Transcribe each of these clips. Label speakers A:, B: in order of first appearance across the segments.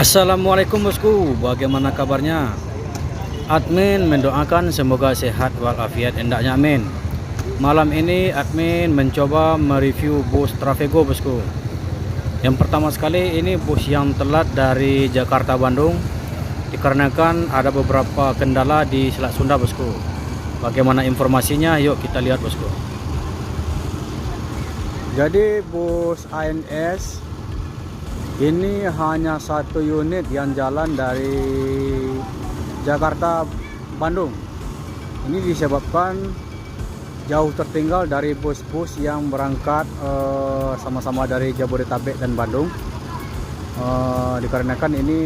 A: Assalamualaikum bosku, bagaimana kabarnya? Admin mendoakan semoga sehat walafiat hendaknya, amin. Malam ini admin mencoba mereview bus Trafego bosku. Yang pertama sekali ini bus yang telat dari Jakarta Bandung, dikarenakan ada beberapa kendala di Selat Sunda bosku. Bagaimana informasinya? Yuk kita lihat bosku. Jadi bus ANS ini hanya satu unit yang jalan dari Jakarta Bandung. Ini disebabkan jauh tertinggal dari bus-bus yang berangkat sama-sama dari Jabodetabek dan Bandung. Dikarenakan ini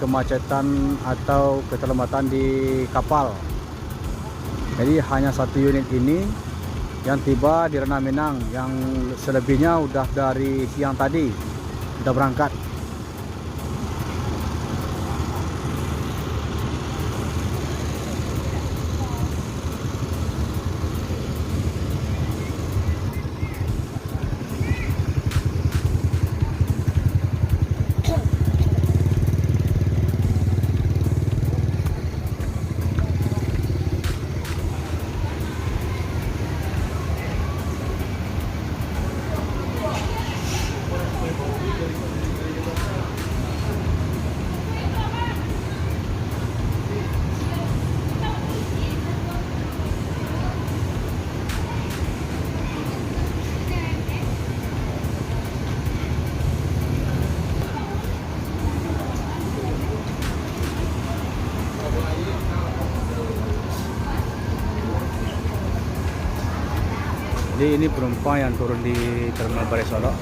A: kemacetan atau keterlambatan di kapal. Jadi hanya satu unit ini yang tiba di Ranah Minang, yang selebihnya udah dari siang tadi udah berangkat. Jadi ini penumpang yang turun di Terminal Bare Solok.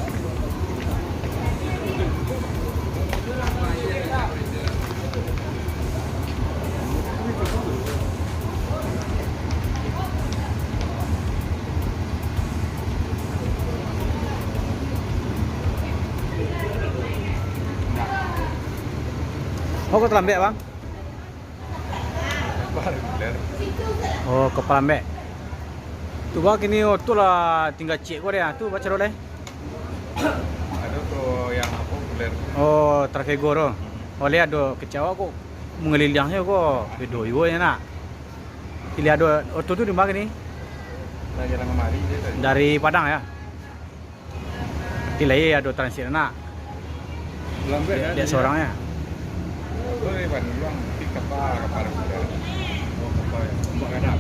A: Oh, kok terlambat bang? Oh, ke Palembang. Tuh bang, ini tuh lah tinggal cek gua deh. Tuh baca dulu deh.
B: Ada tuh yang populer.
A: Oh, Trafego tuh. Oh, lihat tuh kecewa kok mengelilingnya kok video ya nak. Lihat tuh, tuh di mana ini?
B: Nah, jalan kemari dia tadi.
A: Dari Padang ya. Tilai ada transit nak.
B: Lambat ya.
A: Lihat seorangnya.
B: Itu dari Bandung di kapal populer. Oh, kapal ya. Mbak ada.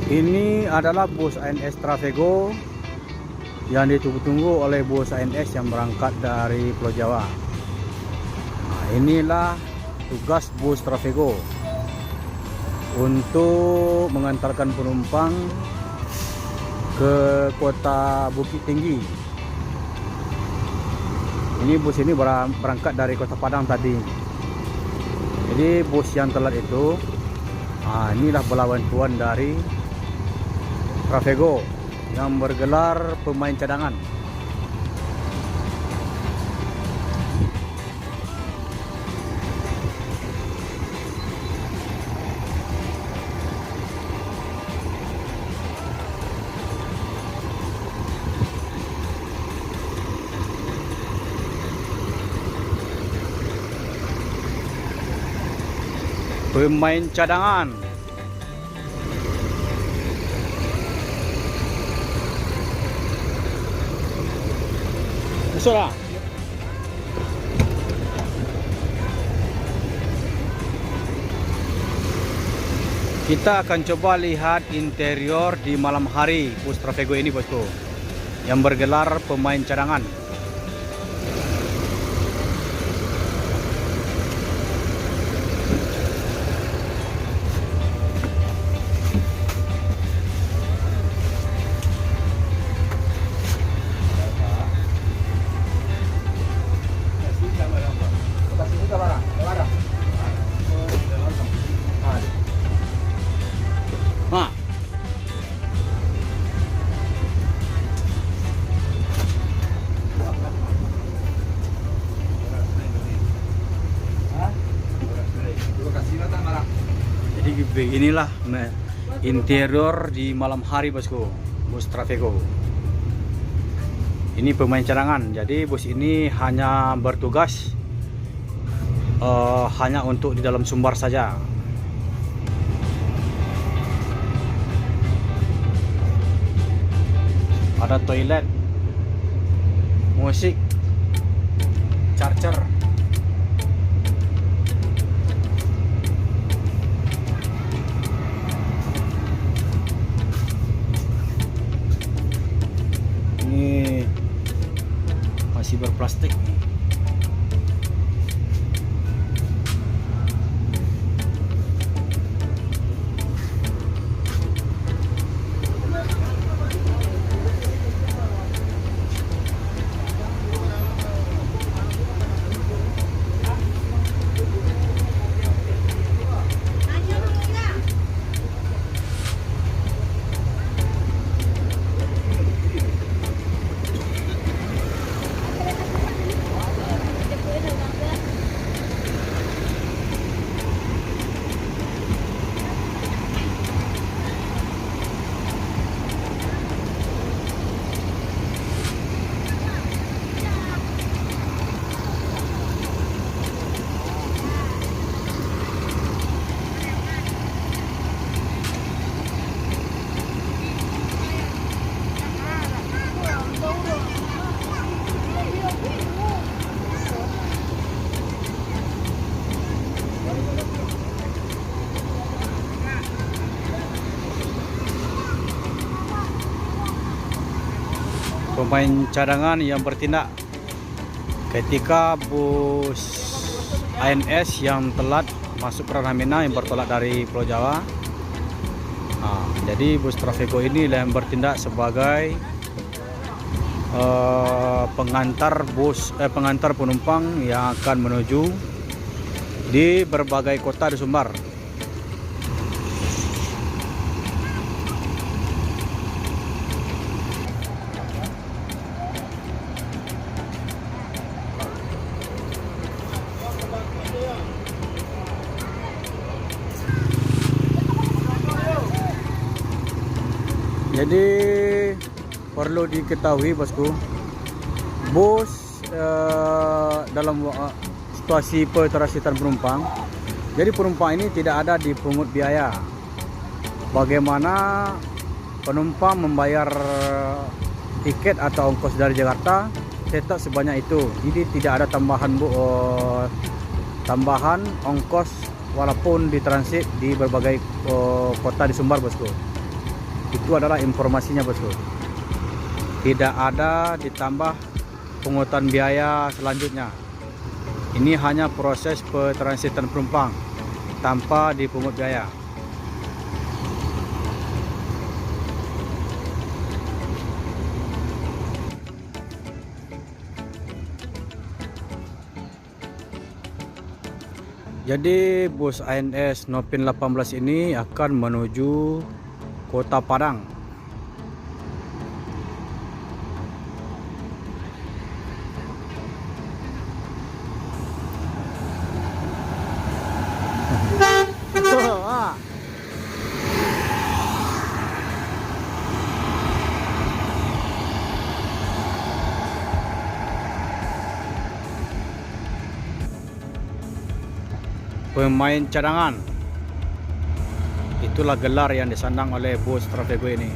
A: Ini adalah bus ANS Trafego yang ditunggu-tunggu oleh bus ANS yang berangkat dari Pulau Jawa. Nah, inilah tugas bus Trafego untuk mengantarkan penumpang ke kota Bukit Tinggi. Ini bus ini berangkat dari Kota Padang tadi. Jadi bus yang telat itu, inilah bantuan dari Trafego yang bergelar pemain cadangan. Pemain cadangan. Sudah. Kita akan coba lihat interior di malam hari bus Trafego ini bosku, yang bergelar pemain cadangan. Nah, Inilah interior di malam hari bosku, bus Trafego. Ini pemain cadangan, jadi bus ini hanya bertugas hanya untuk di dalam sumbar saja. Ada toilet, musik, charger. Ini masih berplastik. Pemain cadangan yang bertindak ketika bus ANS yang telat masuk ke ranah Minang yang bertolak dari Pulau Jawa. Jadi bus Trafego ini yang bertindak sebagai pengantar penumpang yang akan menuju di berbagai kota di Sumbar. Jadi perlu diketahui bosku, bus dalam situasi penerasitan penumpang, jadi penumpang ini tidak ada dipungut biaya. Bagaimana penumpang membayar tiket atau ongkos dari Jakarta tetap sebanyak itu, jadi tidak ada tambahan ongkos walaupun ditransit di berbagai kota di Sumbar bosku. Itu adalah informasinya bosku. Tidak ada ditambah pungutan biaya selanjutnya. Ini hanya proses petransitan penumpang tanpa dipungut biaya. Jadi bus ANS Nopin 18 ini akan menuju Kota Padang. Pemain cadangan. Itulah gelar yang disandang oleh bus Trafego ini.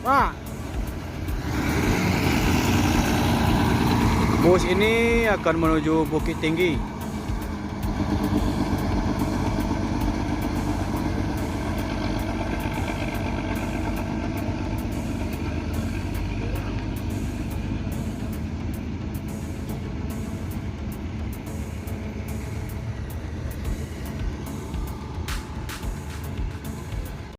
A: Wah. Bus ini akan menuju Bukit Tinggi.